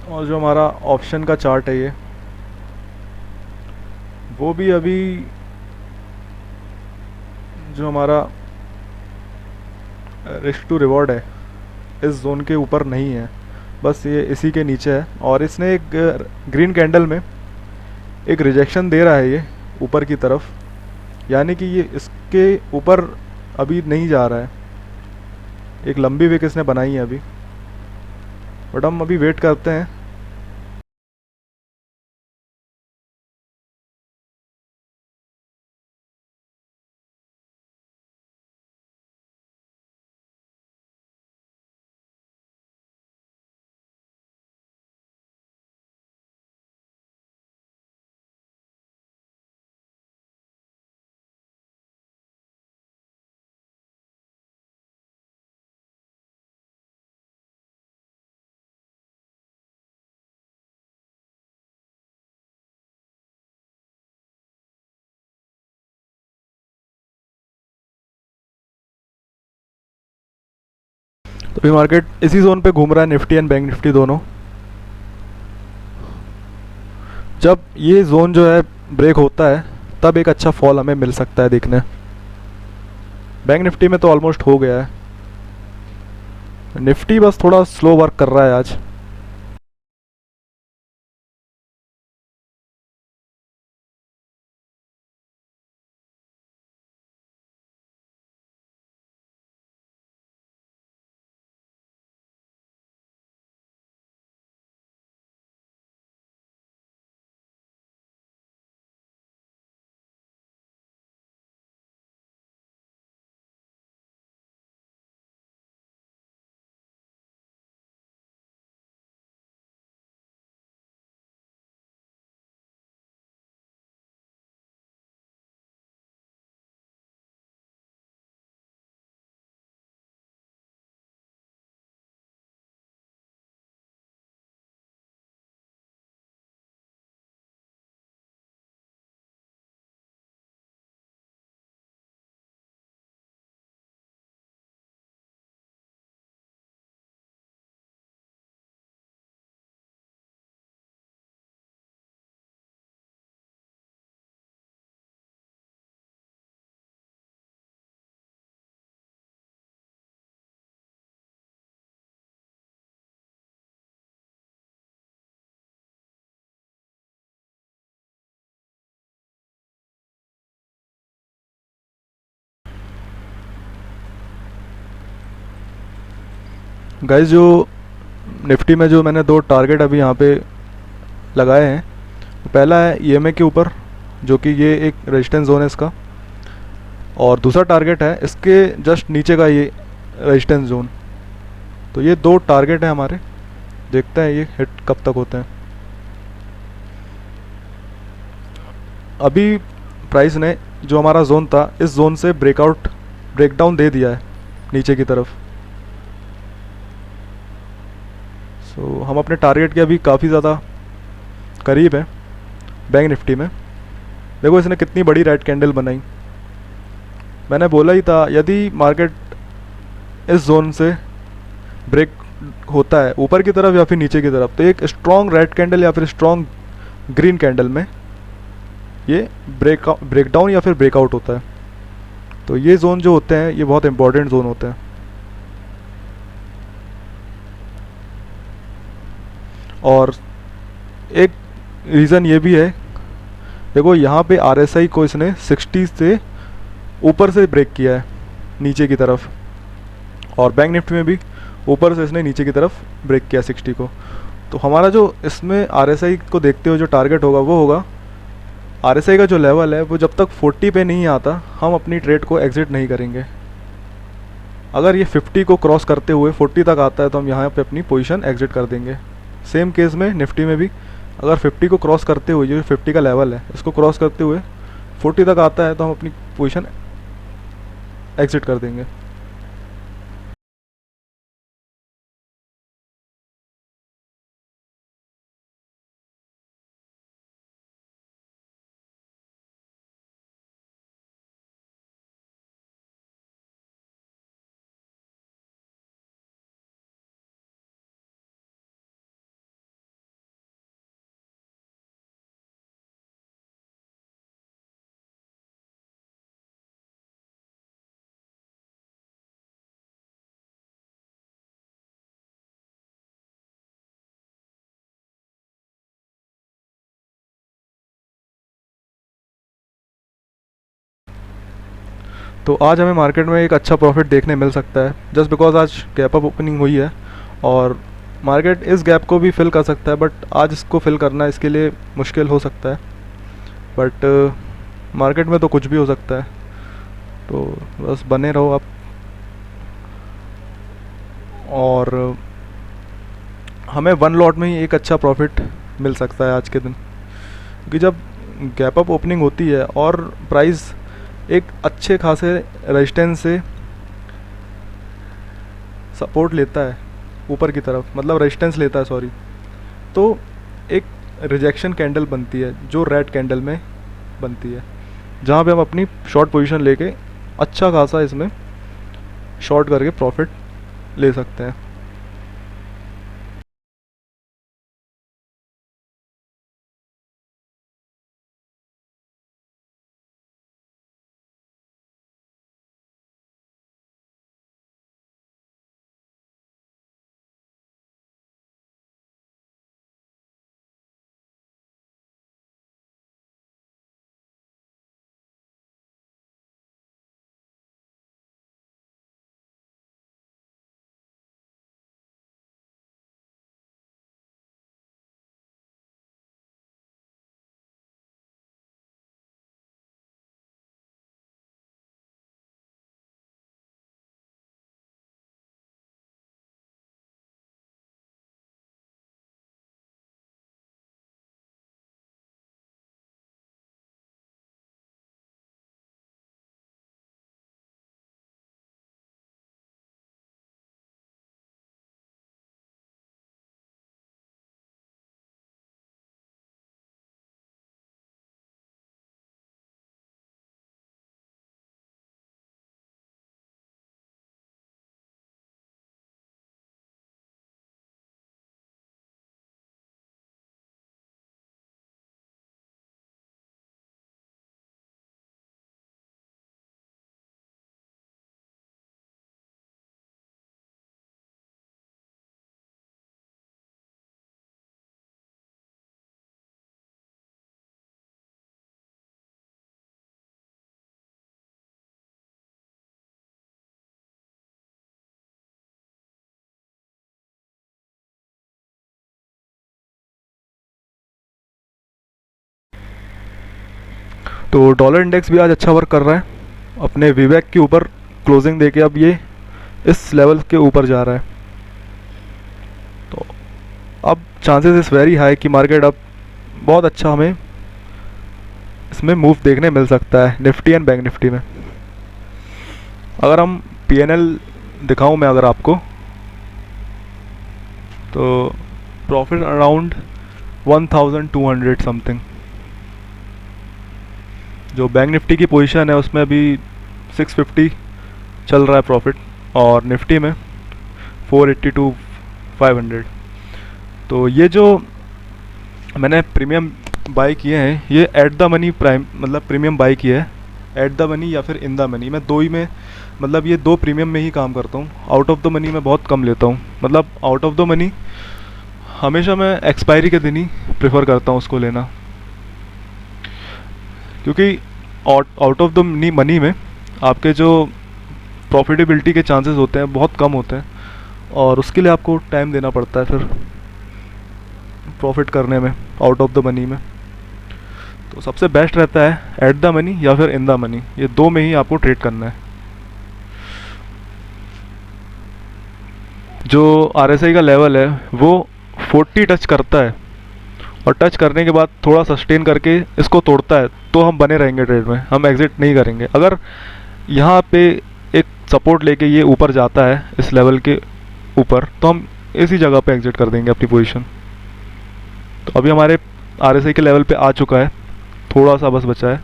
और जो हमारा ऑप्शन का चार्ट है ये, वो भी अभी जो हमारा रिस्क टू रिवॉर्ड है इस जोन के ऊपर नहीं है, बस ये इसी के नीचे है। और इसने एक ग्रीन कैंडल में एक रिजेक्शन दे रहा है ये ऊपर की तरफ, यानी कि ये इसके ऊपर अभी नहीं जा रहा है। एक लंबी विक इसने बनाई है अभी, बट हम अभी वेट करते हैं। तो अभी मार्केट इसी जोन पे घूम रहा है, निफ्टी एंड बैंक निफ्टी दोनों। जब ये जोन जो है ब्रेक होता है तब एक अच्छा फॉल हमें मिल सकता है देखने। बैंक निफ्टी में तो ऑलमोस्ट हो गया है, निफ्टी बस थोड़ा स्लो वर्क कर रहा है आज। गाइस जो निफ्टी में जो मैंने दो टारगेट अभी यहाँ पे लगाए हैं, पहला है ईएमए के ऊपर जो कि ये एक रेजिस्टेंस जोन है इसका, और दूसरा टारगेट है इसके जस्ट नीचे का ये रेजिस्टेंस जोन। तो ये दो टारगेट हैं हमारे, देखते हैं ये हिट कब तक होते हैं। अभी प्राइस ने जो हमारा जोन था इस जोन से ब्रेकडाउन दे दिया है नीचे की तरफ। सो हम अपने टारगेट के अभी काफ़ी ज़्यादा करीब है बैंक निफ्टी में। देखो इसने कितनी बड़ी रेड कैंडल बनाई। मैंने बोला ही था यदि मार्केट इस जोन से ब्रेक होता है ऊपर की तरफ या फिर नीचे की तरफ, तो एक स्ट्रॉन्ग रेड कैंडल या फिर स्ट्रॉन्ग ग्रीन कैंडल में ये ब्रेकडाउन या फिर ब्रेकआउट होता है। तो ये जोन जो होते हैं ये बहुत इंपॉर्टेंट जोन होते हैं। और एक रीज़न ये भी है, देखो यहाँ पे आरएसआई को इसने 60 से ऊपर से ब्रेक किया है नीचे की तरफ, और बैंक निफ्टी में भी ऊपर से इसने नीचे की तरफ ब्रेक किया 60 को। तो हमारा जो इसमें आरएसआई को देखते हुए जो टारगेट होगा वो होगा, आरएसआई का जो लेवल है वो जब तक 40 पे नहीं आता हम अपनी ट्रेड को एग्जिट नहीं करेंगे। अगर ये 50 को क्रॉस करते हुए 40 तक आता है तो हम यहाँ पे अपनी पोजीशन एग्जिट कर देंगे। सेम केस में निफ्टी में भी अगर 50 को क्रॉस करते हुए, जो 50 का लेवल है इसको क्रॉस करते हुए 40 तक आता है तो हम अपनी पोजीशन एग्जिट कर देंगे। तो आज हमें मार्केट में एक अच्छा प्रॉफिट देखने मिल सकता है, जस्ट बिकॉज आज गैप अप ओपनिंग हुई है और मार्केट इस गैप को भी फिल कर सकता है, बट आज इसको फिल करना इसके लिए मुश्किल हो सकता है। बट मार्केट में तो कुछ भी हो सकता है, तो बस बने रहो आप। और हमें वन लॉट में ही एक अच्छा प्रॉफिट मिल सकता है आज के दिन, क्योंकि जब गैप अप ओपनिंग होती है और प्राइस एक अच्छे खासे रेजिस्टेंस से सपोर्ट लेता है ऊपर की तरफ, मतलब रेजिस्टेंस लेता है सॉरी, तो एक रिजेक्शन कैंडल बनती है जो रेड कैंडल में बनती है, जहाँ पे हम अपनी शॉर्ट पोजीशन लेके अच्छा खासा इसमें शॉर्ट करके प्रॉफिट ले सकते हैं। तो डॉलर इंडेक्स भी आज अच्छा वर्क कर रहा है, अपने विवेक के ऊपर क्लोजिंग देके अब ये इस लेवल के ऊपर जा रहा है। तो अब चांसेस इज़ वेरी हाई कि मार्केट अब बहुत अच्छा हमें इसमें मूव देखने मिल सकता है निफ्टी एंड बैंक निफ्टी में। अगर हम पीएनएल दिखाऊं मैं अगर आपको, तो प्रॉफिट अराउंड 1200 समथिंग। जो बैंक निफ्टी की पोजीशन है उसमें अभी 650 चल रहा है प्रॉफिट, और निफ्टी में 480 टू 500। तो ये जो मैंने प्रीमियम बाई किए हैं ये एट द मनी प्राइम, मतलब प्रीमियम बाई किया है एट द मनी या फिर इन द मनी, मैं दो ही में, मतलब ये दो प्रीमियम में ही काम करता हूँ। आउट ऑफ द मनी मैं बहुत कम लेता हूँ, मतलब आउट ऑफ द मनी हमेशा मैं एक्सपायरी के दिन ही प्रेफर करता हूँ उसको लेना, क्योंकि आउट ऑफ द मनी में आपके जो प्रॉफिटेबिलिटी के चांसेस होते हैं बहुत कम होते हैं, और उसके लिए आपको टाइम देना पड़ता है फिर प्रॉफिट करने में आउट ऑफ द मनी में। तो सबसे बेस्ट रहता है एट द मनी या फिर इन द मनी, ये दो में ही आपको ट्रेड करना है। जो आरएसआई का लेवल है वो 40 टच करता है और टच करने के बाद थोड़ा सस्टेन करके इसको तोड़ता है तो हम बने रहेंगे ट्रेड में, हम एग्ज़िट नहीं करेंगे। अगर यहाँ पे एक सपोर्ट लेके ये ऊपर जाता है इस लेवल के ऊपर, तो हम इसी जगह पे एग्ज़िट कर देंगे अपनी पोजीशन। तो अभी हमारे RSI के लेवल पे आ चुका है, थोड़ा सा बस बचा है।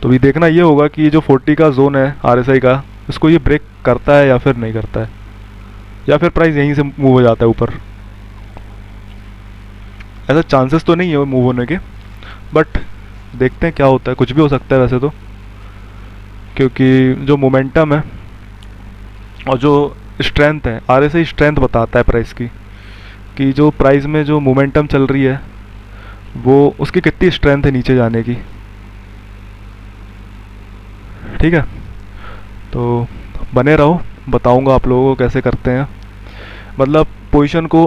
तो अभी देखना ये होगा कि ये जो 40 का जोन है RSI का, इसको ये ब्रेक करता है या फिर नहीं करता है, या फिर प्राइस यहीं से मूव हो जाता है ऊपर। ऐसा चांसेस तो नहीं है मूव होने के, बट देखते हैं क्या होता है, कुछ भी हो सकता है वैसे तो, क्योंकि जो मोमेंटम है और जो स्ट्रेंथ है, RSI स्ट्रेंथ बताता है प्राइस की, कि जो प्राइस में जो मोमेंटम चल रही है वो उसकी कितनी स्ट्रेंथ है नीचे जाने की। ठीक है, तो बने रहो, बताऊंगा आप लोगों को कैसे करते हैं, मतलब पोजीशन को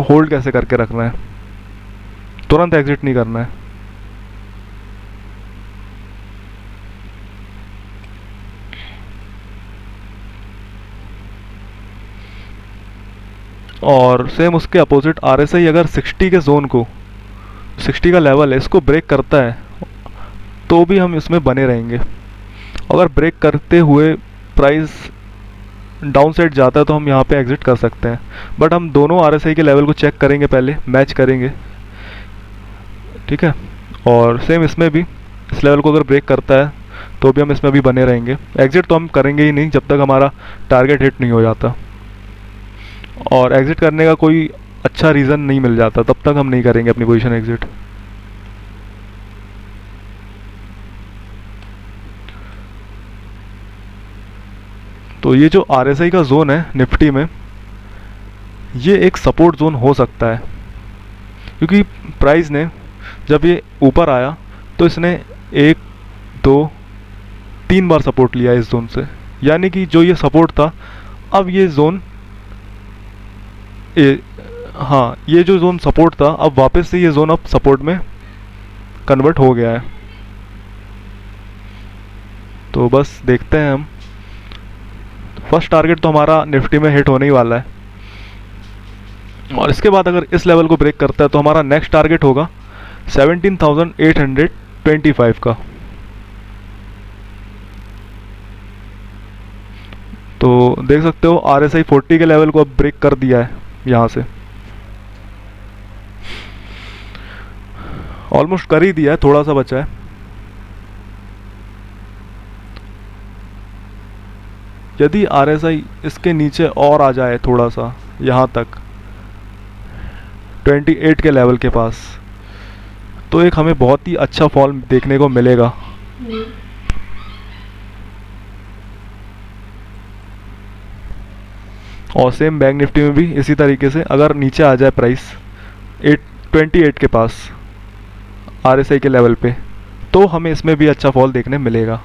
होल्ड कैसे करके रखना है, तुरंत एग्जिट नहीं करना है। और सेम उसके अपोजिट RSI अगर 60 के जोन को, 60 का लेवल है, इसको ब्रेक करता है तो भी हम इसमें बने रहेंगे। अगर ब्रेक करते हुए प्राइस डाउन साइड जाता है तो हम यहाँ पे एग्जिट कर सकते हैं, बट हम दोनों RSI के लेवल को चेक करेंगे, पहले मैच करेंगे। ठीक है, और सेम इसमें भी इस लेवल को अगर ब्रेक करता है तो भी हम इसमें भी बने रहेंगे। एग्जिट तो हम करेंगे ही नहीं जब तक हमारा टारगेट हिट नहीं हो जाता, और एग्जिट करने का कोई अच्छा रीज़न नहीं मिल जाता तब तक हम नहीं करेंगे अपनी पोजीशन एग्जिट। तो ये जो RSI का जोन है निफ्टी में, ये एक सपोर्ट जोन हो सकता है, क्योंकि प्राइस ने जब ये ऊपर आया तो इसने 1 2 3 बार सपोर्ट लिया इस जोन से, यानी कि जो ये सपोर्ट था, अब ये जोन हाँ, ये जो जोन सपोर्ट था, अब वापस से ये जोन अब सपोर्ट में कन्वर्ट हो गया है। तो बस देखते हैं हम, फर्स्ट टारगेट तो हमारा निफ्टी में हिट होने ही वाला है, और इसके बाद अगर इस लेवल को ब्रेक करता है तो हमारा नेक्स्ट टारगेट होगा 17,825 का। तो देख सकते हो RSI 40 के लेवल को अब ब्रेक कर दिया है, यहाँ से ऑलमोस्ट कर ही दिया है, थोड़ा सा बचा है। यदि RSI इसके नीचे और आ जाए थोड़ा सा, यहाँ तक 28 के लेवल के पास, तो एक हमें बहुत ही अच्छा फॉल देखने को मिलेगा। और सेम बैंक निफ्टी में भी इसी तरीके से अगर नीचे आ जाए प्राइस 28 के पास RSI के लेवल पे, तो हमें इसमें भी अच्छा फॉल देखने मिलेगा।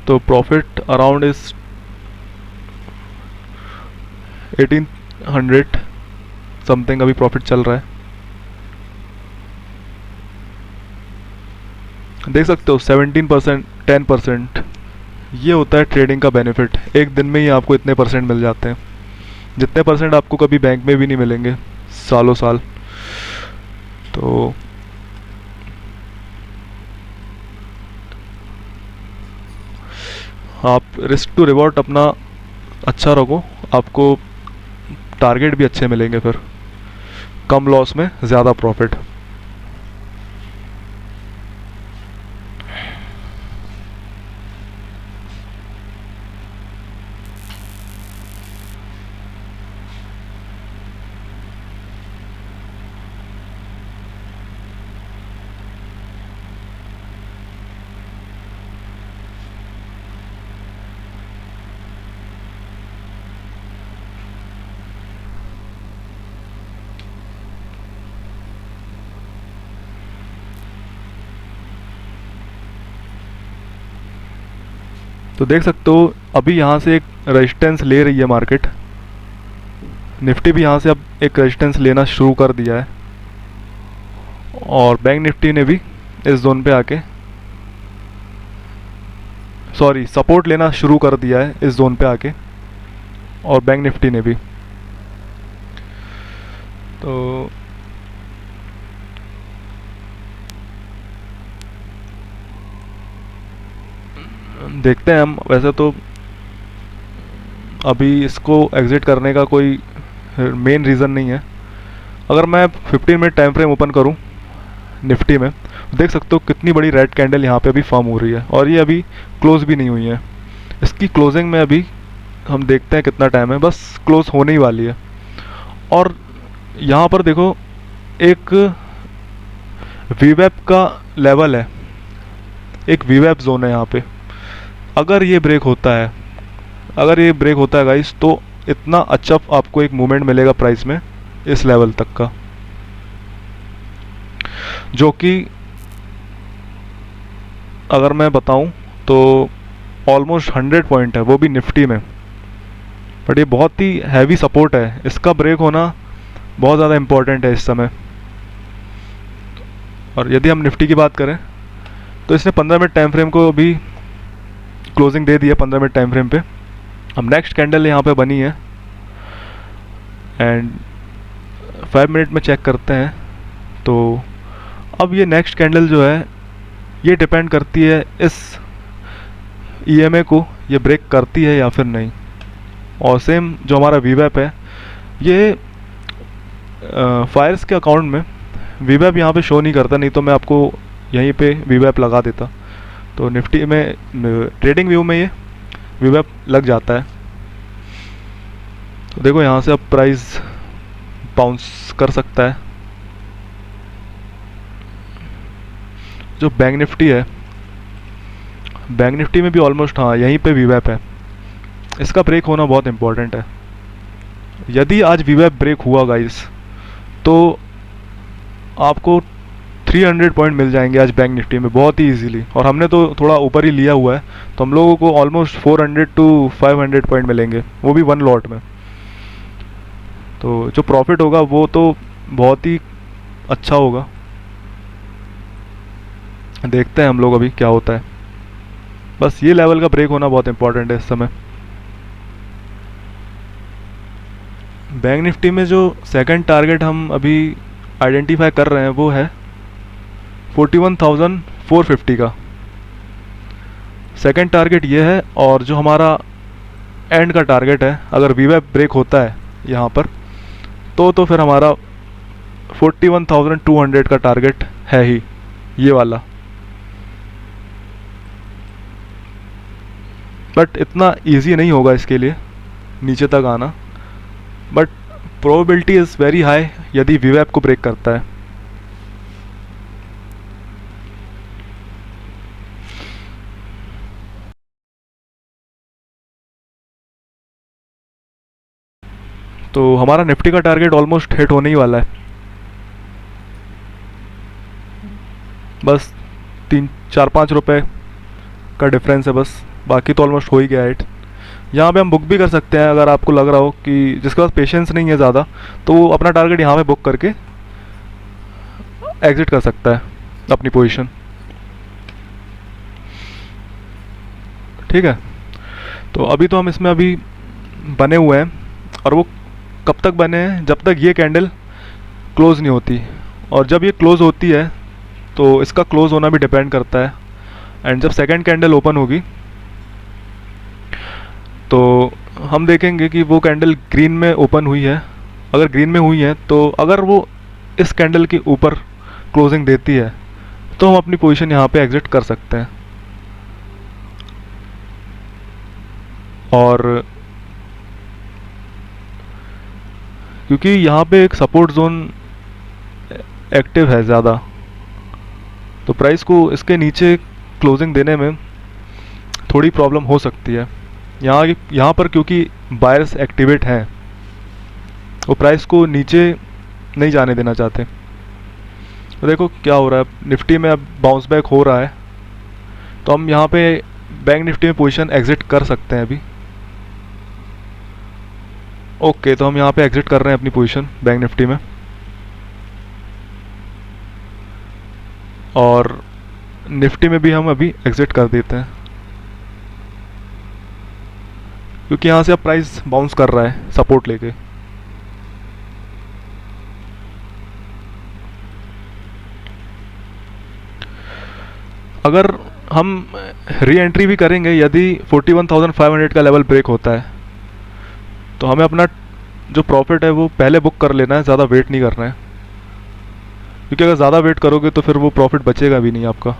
तो प्रॉफिट अराउंड इज 1800 समथिंग अभी प्रॉफिट चल रहा है। देख सकते हो 17%, 10%, ये होता है ट्रेडिंग का बेनिफिट। एक दिन में ही आपको इतने परसेंट मिल जाते हैं, जितने परसेंट आपको कभी बैंक में भी नहीं मिलेंगे सालों साल। तो आप रिस्क टू रिवॉर्ड अपना अच्छा रखो, आपको टारगेट भी अच्छे मिलेंगे, फिर कम लॉस में ज़्यादा प्रॉफिट। तो देख सकते हो अभी यहाँ से एक रेजिस्टेंस ले रही है मार्केट, निफ्टी भी यहाँ से अब एक रेजिस्टेंस लेना शुरू कर दिया है, और बैंक निफ्टी ने भी इस जोन पे आके सॉरी सपोर्ट लेना शुरू कर दिया है इस जोन पे आके, और बैंक निफ्टी ने भी। तो देखते हैं हम। वैसे तो अभी इसको एग्ज़िट करने का कोई मेन रीज़न नहीं है। अगर मैं 15 मिनट टाइम फ्रेम ओपन करूं निफ्टी में, देख सकते हो कितनी बड़ी रेड कैंडल यहाँ पे अभी फॉर्म हो रही है, और ये अभी क्लोज़ भी नहीं हुई है। इसकी क्लोजिंग में अभी हम देखते हैं कितना टाइम है, बस क्लोज़ होने ही वाली है। और यहाँ पर देखो एक वीवेप का लेवल है, एक वीवेप जोन है यहाँ पे। अगर ये ब्रेक होता है, अगर ये ब्रेक होता है गाइस, तो इतना अच्छा आपको एक मूवमेंट मिलेगा प्राइस में इस लेवल तक का, जो कि अगर मैं बताऊं तो ऑलमोस्ट 100 पॉइंट है, वो भी निफ्टी में। बट ये बहुत ही हैवी सपोर्ट है, इसका ब्रेक होना बहुत ज़्यादा इम्पोर्टेंट है इस समय। और यदि हम निफ्टी की बात करें तो इसने 15 मिनट टाइम फ्रेम को अभी क्लोजिंग दे दी है 15 मिनट टाइम फ्रेम पे। अब नेक्स्ट कैंडल यहाँ पे बनी है, एंड 5 मिनट में चेक करते हैं। तो अब ये नेक्स्ट कैंडल जो है ये डिपेंड करती है इस ईएमए को ये ब्रेक करती है या फिर नहीं। और सेम जो हमारा वीवेप है, ये फायर्स के अकाउंट में वीवेप यहाँ पे शो नहीं करता, नहीं तो मैं आपको यहीं पे वीवेप लगा देता। तो निफ्टी में ट्रेडिंग व्यू में ये वीवेप लग जाता है। तो देखो यहाँ से अब प्राइस बाउंस कर सकता है। जो बैंक निफ्टी है, बैंक निफ्टी में भी ऑलमोस्ट हाँ यहीं पे वीवेप है। इसका ब्रेक होना बहुत इंपॉर्टेंट है। यदि आज वीवेप ब्रेक हुआ गाइस, तो आपको 300 पॉइंट मिल जाएंगे आज बैंक निफ्टी में बहुत ही इजीली। और हमने तो थोड़ा ऊपर ही लिया हुआ है, तो हम लोगों को ऑलमोस्ट 400 टू 500 पॉइंट मिलेंगे, वो भी 1 लॉट में। तो जो प्रॉफिट होगा वो तो बहुत ही अच्छा होगा। देखते हैं हम लोग अभी क्या होता है। बस ये लेवल का ब्रेक होना बहुत इंपॉर्टेंट है इस समय। बैंक निफ्टी में जो सेकंड टारगेट हम अभी आइडेंटिफाई कर रहे हैं वो है 41,450 का सेकंड टारगेट ये है। और जो हमारा एंड का टारगेट है, अगर वीवेप ब्रेक होता है यहाँ पर, तो फिर हमारा 41,200 का टारगेट है ही, ये वाला। बट इतना इजी नहीं होगा इसके लिए नीचे तक आना, but probability is very high यदि वीवेप को ब्रेक करता है। तो हमारा निफ्टी का टारगेट ऑलमोस्ट हिट होने ही वाला है। बस 3-4-5 रुपए का डिफरेंस है बस, बाकी तो ऑलमोस्ट हो ही गया हिट। यहाँ पे हम बुक भी कर सकते हैं, अगर आपको लग रहा हो कि जिसके पास पेशेंस नहीं है ज़्यादा, तो वो अपना टारगेट यहाँ पे बुक करके एग्जिट कर सकता है अपनी पोजीशन। ठीक है, तो अभी तो हम इसमें अभी बने हुए हैं, और वो कब तक बने हैं, जब तक ये कैंडल क्लोज़ नहीं होती। और जब ये क्लोज़ होती है तो इसका क्लोज़ होना भी डिपेंड करता है। एंड जब सेकंड कैंडल ओपन होगी तो हम देखेंगे कि वो कैंडल ग्रीन में ओपन हुई है। अगर ग्रीन में हुई है, तो अगर वो इस कैंडल के ऊपर क्लोजिंग देती है, तो हम अपनी पोजीशन यहाँ पे एग्जिट कर सकते हैं। और क्योंकि यहाँ पे एक सपोर्ट जोन एक्टिव है ज़्यादा, तो प्राइस को इसके नीचे क्लोजिंग देने में थोड़ी प्रॉब्लम हो सकती है। यहाँ पर क्योंकि बायर्स एक्टिवेट हैं, वो प्राइस को नीचे नहीं जाने देना चाहते। तो देखो क्या हो रहा है, निफ्टी में अब बाउंस बैक हो रहा है, तो हम यहाँ पे बैंक निफ्टी में पोजीशन एग्जिट कर सकते हैं अभी। ओके, तो हम यहाँ पे एग्जिट कर रहे हैं अपनी पोजीशन बैंक निफ्टी में, और निफ्टी में भी हम अभी एग्जिट कर देते हैं। क्योंकि यहाँ से अब प्राइस बाउंस कर रहा है सपोर्ट लेके। अगर हम री एंट्री भी करेंगे यदि 41,500 का लेवल ब्रेक होता है तो हमें अपना जो प्रॉफिट है वो पहले बुक कर लेना है, ज़्यादा वेट नहीं करना है, क्योंकि अगर ज़्यादा वेट करोगे तो फिर वो प्रॉफिट बचेगा भी नहीं आपका।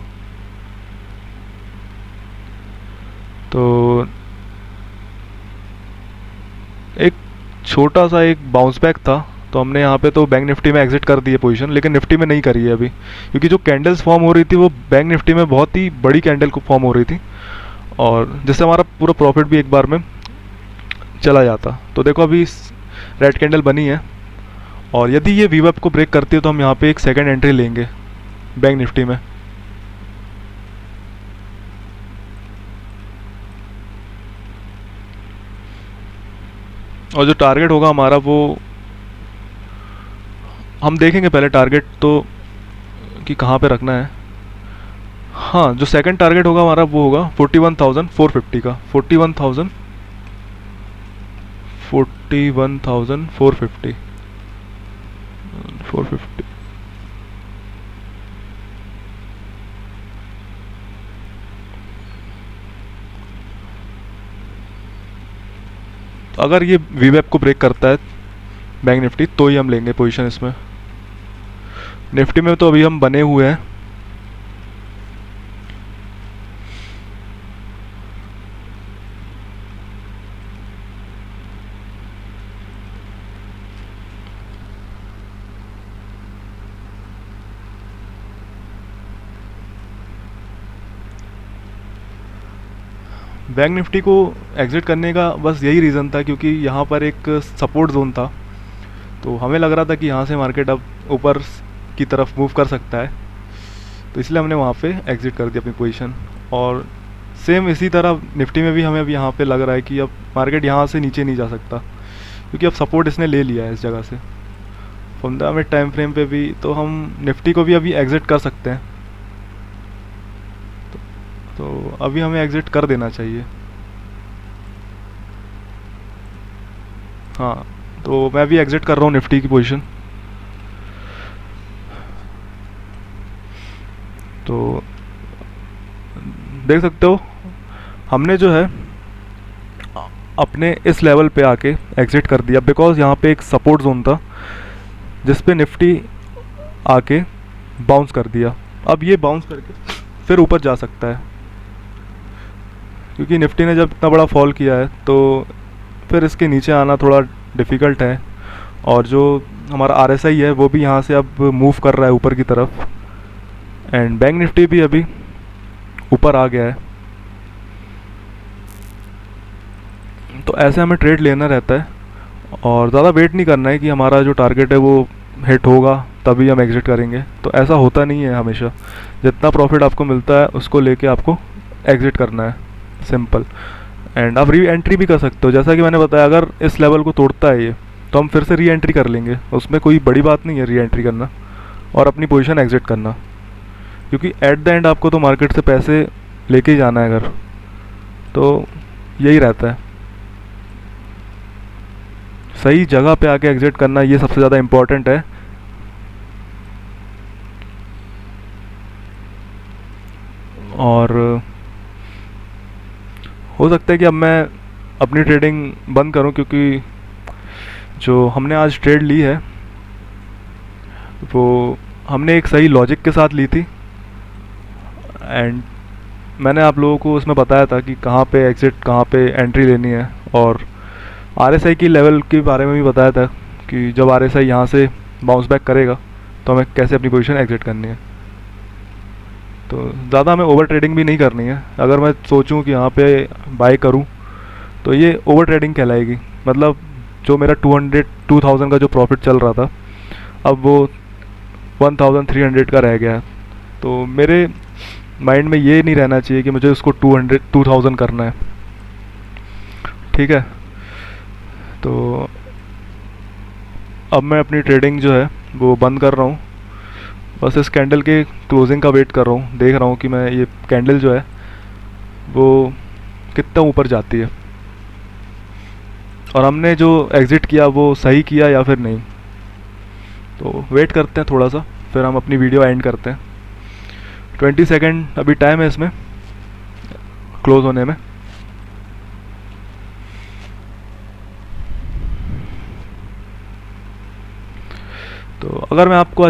तो एक छोटा सा एक बाउंस बैक था, तो हमने यहाँ पे तो बैंक निफ्टी में एग्जिट कर दी है पोजीशन, लेकिन निफ्टी में नहीं करी है अभी, क्योंकि जो कैंडल्स फॉर्म हो रही थी वो बैंक निफ्टी में बहुत ही बड़ी कैंडल को फॉर्म हो रही थी, और जिससे हमारा पूरा प्रॉफिट भी एक बार में चला जाता। तो देखो अभी रेड कैंडल बनी है, और यदि ये वीवेप को ब्रेक करती है तो हम यहाँ पे एक सेकंड एंट्री लेंगे बैंक निफ्टी में। और जो टारगेट होगा हमारा वो हम देखेंगे पहले टारगेट तो कि कहाँ पे रखना है। हाँ, जो सेकंड टारगेट होगा हमारा वो होगा 41,450 का, 41,450 450। तो अगर ये वीवेप को ब्रेक करता है बैंक निफ्टी तो ही हम लेंगे पोजीशन इसमें। निफ्टी में तो अभी हम बने हुए हैं, बैंक निफ्टी को एग्ज़िट करने का बस यही रीज़न था, क्योंकि यहाँ पर एक सपोर्ट जोन था, तो हमें लग रहा था कि यहाँ से मार्केट अब ऊपर की तरफ मूव कर सकता है, तो इसलिए हमने वहाँ पे एग्ज़िट कर दी अपनी पोजीशन। और सेम इसी तरह निफ्टी में भी हमें अब यहाँ पे लग रहा है कि अब मार्केट यहाँ से नीचे नहीं जा सकता, क्योंकि अब सपोर्ट इसने ले लिया है इस जगह से 15 मिनट टाइम फ्रेम पे भी, तो हम निफ्टी को भी अभी एग्ज़िट कर सकते हैं। तो अभी हमें एग्ज़िट कर देना चाहिए। हाँ, तो मैं भी एग्ज़िट कर रहा हूँ निफ्टी की पोजीशन। तो देख सकते हो हमने जो है अपने इस लेवल पे आके एग्ज़िट कर दिया, बिकॉज़ यहाँ पे एक सपोर्ट जोन था जिस पे निफ्टी आके बाउंस कर दिया। अब ये बाउंस करके फिर ऊपर जा सकता है, क्योंकि निफ्टी ने जब इतना बड़ा फॉल किया है तो फिर इसके नीचे आना थोड़ा डिफ़िकल्ट है। और जो हमारा आरएसआई है वो भी यहाँ से अब मूव कर रहा है ऊपर की तरफ, एंड बैंक निफ्टी भी अभी ऊपर आ गया है। तो ऐसे हमें ट्रेड लेना रहता है, और ज़्यादा वेट नहीं करना है कि हमारा जो टारगेट है वो हिट होगा तभी हम एग्ज़िट करेंगे, तो ऐसा होता नहीं है हमेशा। जितना प्रॉफिट आपको मिलता है उसको लेके आपको एग्ज़िट करना है, सिंपल। एंड आप री एंट्री भी कर सकते हो, जैसा कि मैंने बताया, अगर इस लेवल को तोड़ता है ये तो हम फिर से री एंट्री कर लेंगे, उसमें कोई बड़ी बात नहीं है री एंट्री करना और अपनी पोजीशन एग्ज़िट करना, क्योंकि एट द एंड आपको तो मार्केट से पैसे लेके ही जाना है अगर, तो यही रहता है। सही जगह पे आके एग्ज़िट करना ये सबसे ज़्यादा इम्पोर्टेंट है। और हो सकता है कि अब मैं अपनी ट्रेडिंग बंद करूं, क्योंकि जो हमने आज ट्रेड ली है वो हमने एक सही लॉजिक के साथ ली थी, एंड मैंने आप लोगों को उसमें बताया था कि कहाँ पे एग्ज़िट, कहाँ पे एंट्री लेनी है, और आरएसआई की लेवल के बारे में भी बताया था कि जब आरएसआई यहाँ से बाउंस बैक करेगा तो हमें कैसे अपनी पोजीशन एग्ज़िट करनी है। तो ज़्यादा हमें ओवर ट्रेडिंग भी नहीं करनी है। अगर मैं सोचूं कि यहाँ पे बाय करूँ तो ये ओवर ट्रेडिंग कहलाएगी, मतलब जो मेरा 2000 का जो प्रॉफिट चल रहा था अब वो 1300 का रह गया है। तो मेरे माइंड में ये नहीं रहना चाहिए कि मुझे उसको 2000 करना है, ठीक है। तो अब मैं अपनी ट्रेडिंग जो है वो बंद कर रहा हूँ, बस इस कैंडल के क्लोजिंग का वेट कर रहा हूँ, देख रहा हूँ कि मैं ये कैंडल जो है वो कितना ऊपर जाती है। और हमने जो एग्ज़िट किया वो सही किया या फिर नहीं। तो वेट करते हैं थोड़ा सा, फिर हम अपनी वीडियो एंड करते हैं। 20 सेकेंड अभी टाइम है इसमें क्लोज़ होने में। तो अगर मैं आपको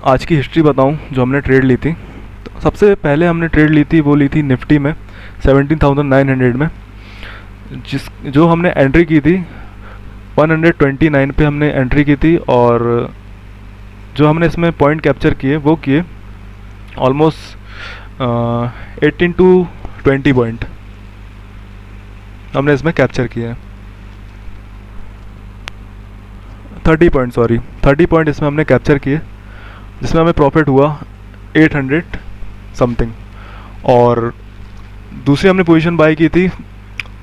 आज की हिस्ट्री बताऊं जो हमने ट्रेड ली थी, तो सबसे पहले हमने ट्रेड ली थी वो ली थी निफ्टी में 17,900 में, जो हमने एंट्री की थी 129 पे हमने एंट्री की थी। और जो हमने इसमें पॉइंट कैप्चर किए वो किए ऑलमोस्ट 18 टू 20 पॉइंट हमने इसमें कैप्चर किए हैं। 30 पॉइंट, सॉरी 30 पॉइंट इसमें हमने कैप्चर किए, जिसमें हमें प्रॉफिट हुआ 800 समथिंग। और दूसरी हमने पोजीशन बाई की थी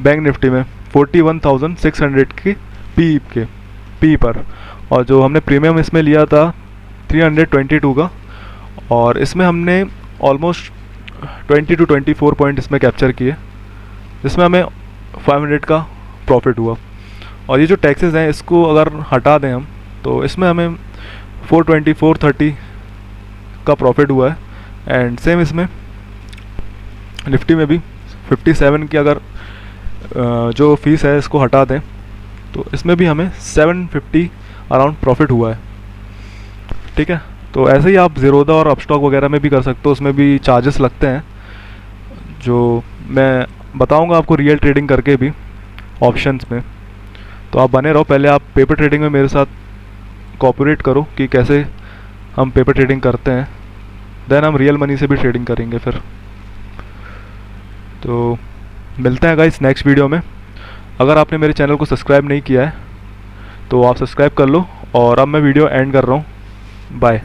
बैंक निफ्टी में 41,600 की पी पर। और जो हमने प्रीमियम इसमें लिया था 322 का, और इसमें हमने ऑलमोस्ट 20 टू 24 पॉइंट इसमें कैप्चर किए, जिसमें हमें 500 का प्रॉफिट हुआ। और ये जो टैक्सेस हैं इसको अगर हटा दें हम, तो इसमें हमें 430 का प्रॉफिट हुआ है। एंड सेम इसमें निफ्टी में भी 57 की अगर जो फीस है इसको हटा दें, तो इसमें भी हमें 750 अराउंड प्रॉफिट हुआ है। ठीक है, तो ऐसे ही आप ज़ीरोधा और अपस्टॉक वगैरह में भी कर सकते हो, उसमें भी चार्जेस लगते हैं, जो मैं बताऊंगा आपको रियल ट्रेडिंग करके भी ऑप्शंस में। तो आप बने रहो, पहले आप पेपर ट्रेडिंग में मेरे साथ कोऑपरेट करो कि कैसे हम पेपर ट्रेडिंग करते हैं, देन हम रियल मनी से भी ट्रेडिंग करेंगे फिर। तो मिलते हैं गाइस नेक्स्ट वीडियो में। अगर आपने मेरे चैनल को सब्सक्राइब नहीं किया है तो आप सब्सक्राइब कर लो, और अब मैं वीडियो एंड कर रहा हूँ। बाय।